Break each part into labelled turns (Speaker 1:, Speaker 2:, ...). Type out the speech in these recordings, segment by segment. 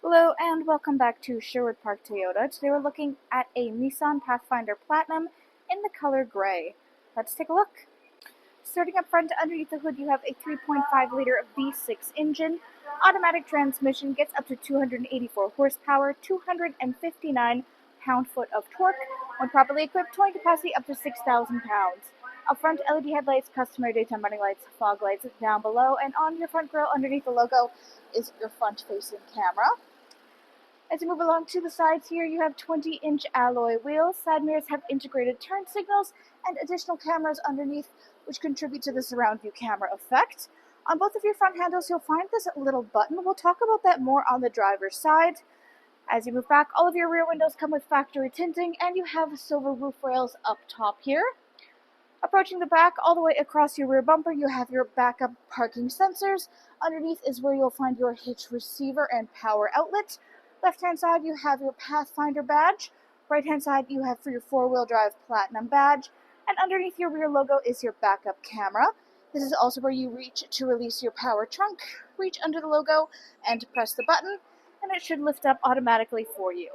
Speaker 1: Hello and welcome back to Sherwood Park Toyota. Today we're looking at a Nissan Pathfinder Platinum in the color gray. Let's take a look. Starting up front, underneath the hood you have a 3.5-liter V6 engine. Automatic transmission gets up to 284 horsepower, 259 pound-foot of torque. When properly equipped, towing capacity up to 6,000 pounds. Up front, LED headlights, customary daytime running lights, fog lights down below, and on your front grille underneath the logo is your front-facing camera. As you move along to the sides here, you have 20-inch alloy wheels. Side mirrors have integrated turn signals and additional cameras underneath, which contribute to the surround view camera effect. On both of your front handles, you'll find this little button. We'll talk about that more on the driver's side. As you move back, all of your rear windows come with factory tinting, and you have silver roof rails up top here. Approaching the back, all the way across your rear bumper, you have your backup parking sensors. Underneath is where you'll find your hitch receiver and power outlet. Left-hand side, you have your Pathfinder badge. Right-hand side, you have for your four-wheel drive Platinum badge. And underneath your rear logo is your backup camera. This is also where you reach to release your power trunk. Reach under the logo and press the button, and it should lift up automatically for you.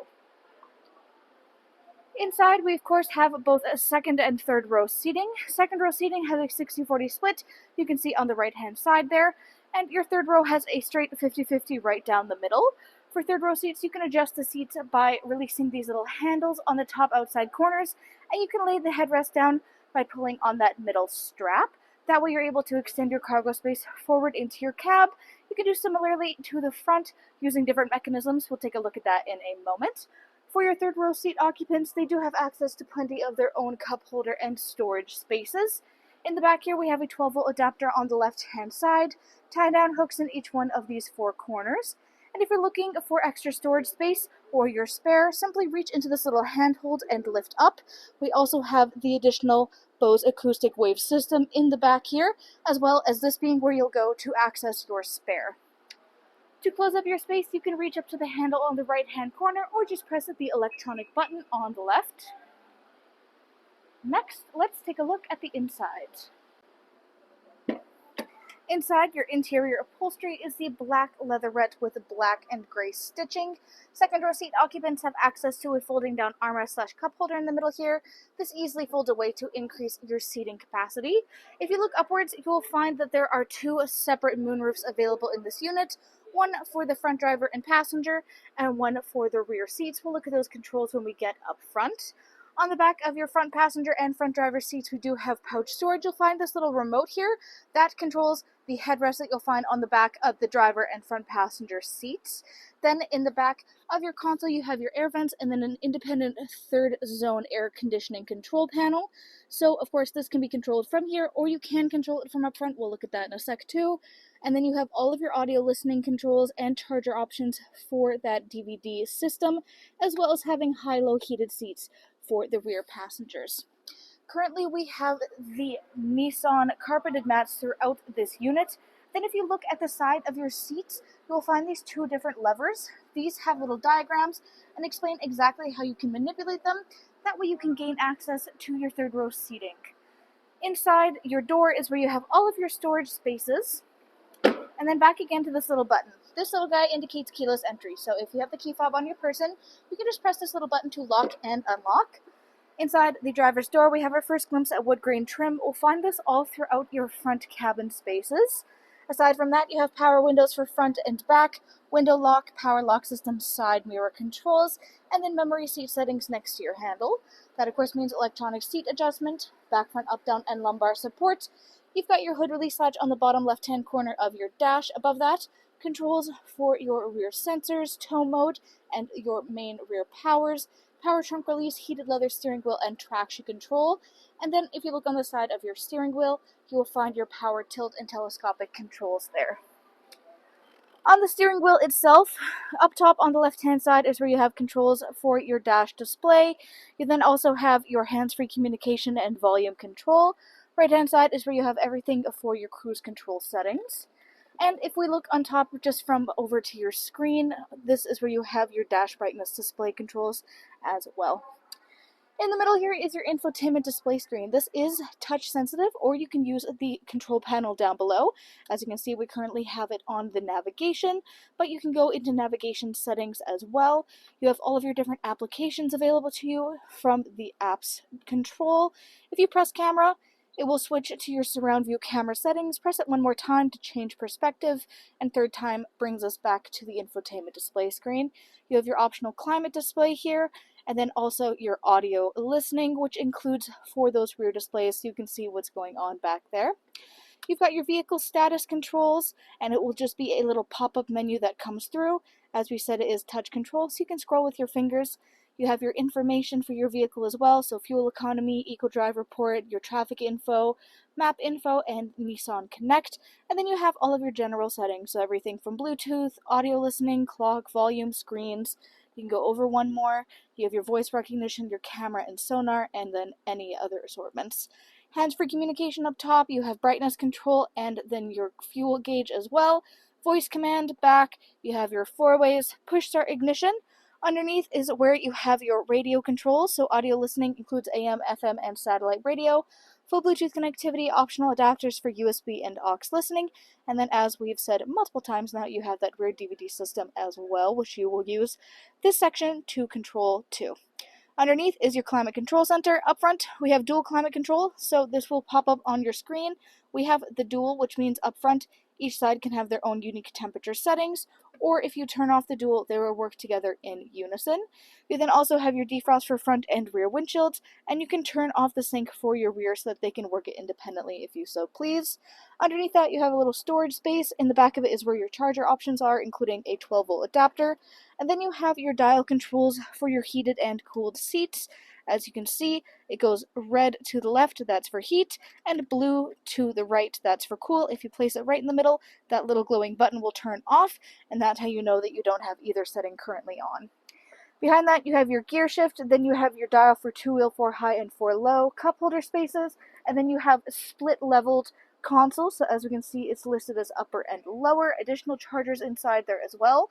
Speaker 1: Inside, we of course have both a second and third row seating. Second row seating has a 60-40 split, you can see on the right-hand side there. And your third row has a straight 50-50 right down the middle. For third row seats, you can adjust the seats by releasing these little handles on the top outside corners, and you can lay the headrest down by pulling on that middle strap. That way you're able to extend your cargo space forward into your cab. You can do similarly to the front using different mechanisms. We'll take a look at that in a moment. For your third row seat occupants, they do have access to plenty of their own cup holder and storage spaces. In the back here, we have a 12-volt adapter on the left-hand side, tie-down hooks in each one of these four corners. And if you're looking for extra storage space or your spare, simply reach into this little handhold and lift up. We also have the additional Bose acoustic wave system in the back here, as well as this being where you'll go to access your spare. To close up your space, you can reach up to the handle on the right-hand corner or just press the electronic button on the left. Next, let's take a look at the inside. Inside, your interior upholstery is the black leatherette with black and gray stitching. Second row seat occupants have access to a folding down armrest/cup holder in the middle here. This easily folds away to increase your seating capacity. If you look upwards, you will find that there are two separate moonroofs available in this unit. One for the front driver and passenger, and one for the rear seats. We'll look at those controls when we get up front. On the back of your front passenger and front driver seats, we do have pouch storage. You'll find this little remote here that controls the headrest that you'll find on the back of the driver and front passenger seats. Then in the back of your console, you have your air vents and then an independent third zone air conditioning control panel. So, of course, this can be controlled from here, or you can control it from up front. We'll look at that in a sec too. And then you have all of your audio listening controls and charger options for that DVD system, as well as having high-low heated seats for the rear passengers. Currently, we have the Nissan carpeted mats throughout this unit. Then if you look at the side of your seats, you'll find these two different levers. These have little diagrams and explain exactly how you can manipulate them. That way you can gain access to your third row seating. Inside your door is where you have all of your storage spaces. And then back again to this little button. This little guy indicates keyless entry, so if you have the key fob on your person, you can just press this little button to lock and unlock. Inside the driver's door, we have our first glimpse at wood grain trim. We'll find this all throughout your front cabin spaces. Aside from that, you have power windows for front and back, window lock, power lock system, side mirror controls, and then memory seat settings next to your handle. That, of course, means electronic seat adjustment, back, front, up, down, and lumbar support. You've got your hood release latch on the bottom left-hand corner of your dash. Above that, controls for your rear sensors, tow mode, and your main rear powers, power trunk release, heated leather steering wheel, and traction control. And then if you look on the side of your steering wheel, you will find your power tilt and telescopic controls there. On the steering wheel itself, up top on the left-hand side is where you have controls for your dash display. You then also have your hands-free communication and volume control. Right-hand side is where you have everything for your cruise control settings. And if we look on top, just from over to your screen, this is where you have your dash brightness display controls as well. In the middle here is your infotainment display screen. This is touch sensitive, or you can use the control panel down below. As you can see, we currently have it on the navigation, but you can go into navigation settings as well. You have all of your different applications available to you from the app's control. If you press camera, it will switch to your surround view camera settings. Press it one more time to change perspective, and third time brings us back to the infotainment display screen. You have your optional climate display here, and then also your audio listening, which includes for those rear displays so you can see what's going on back there. You've got your vehicle status controls, and it will just be a little pop-up menu that comes through. As we said, it is touch control, so you can scroll with your fingers. You have your information for your vehicle as well, so fuel economy, eco drive report, your traffic info, map info, and Nissan Connect. And then you have all of your general settings, so everything from Bluetooth, audio listening, clock, volume, screens. You can go over one more. You have your voice recognition, your camera and sonar, and then any other assortments. Hands-free communication up top, you have brightness control and then your fuel gauge as well. Voice command back, you have your four-ways, push start ignition. Underneath is where you have your radio controls, so audio listening includes AM, FM, and satellite radio. Full Bluetooth connectivity, optional adapters for USB and aux listening, and then as we've said multiple times now, you have that rear DVD system as well, which you will use this section to control too. Underneath is your climate control center. Up front, we have dual climate control, so this will pop up on your screen. We have the dual, which means up front, each side can have their own unique temperature settings, or if you turn off the dual, they will work together in unison. You then also have your defrost for front and rear windshields, and you can turn off the sync for your rear so that they can work it independently if you so please. Underneath that, you have a little storage space. In the back of it is where your charger options are, including a 12-volt adapter. And then you have your dial controls for your heated and cooled seats. As you can see, it goes red to the left, that's for heat, and blue to the right, that's for cool. If you place it right in the middle, that little glowing button will turn off, and that's how you know that you don't have either setting currently on. Behind that, you have your gear shift, then you have your dial for 2-wheel, 4 high, and 4 low, cup holder spaces, and then you have split-leveled consoles, so as we can see, it's listed as upper and lower, additional chargers inside there as well.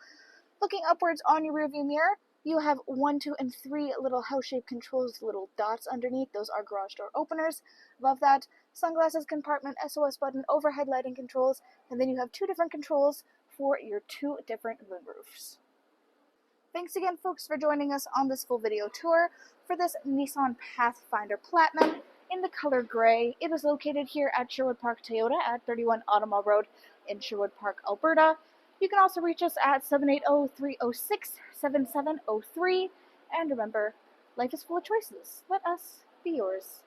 Speaker 1: Looking upwards on your rearview mirror, you have 1, 2, and 3 little house-shaped controls, little dots underneath. Those are garage door openers. Above that, sunglasses compartment, SOS button, overhead lighting controls, and then you have 2 different controls for your 2 different moonroofs. Thanks again, folks, for joining us on this full video tour for this Nissan Pathfinder Platinum in the color gray. It is located here at Sherwood Park Toyota at 31 Automall Road in Sherwood Park, Alberta. You can also reach us at 780-306-7703. And remember, life is full of choices. Let us be yours.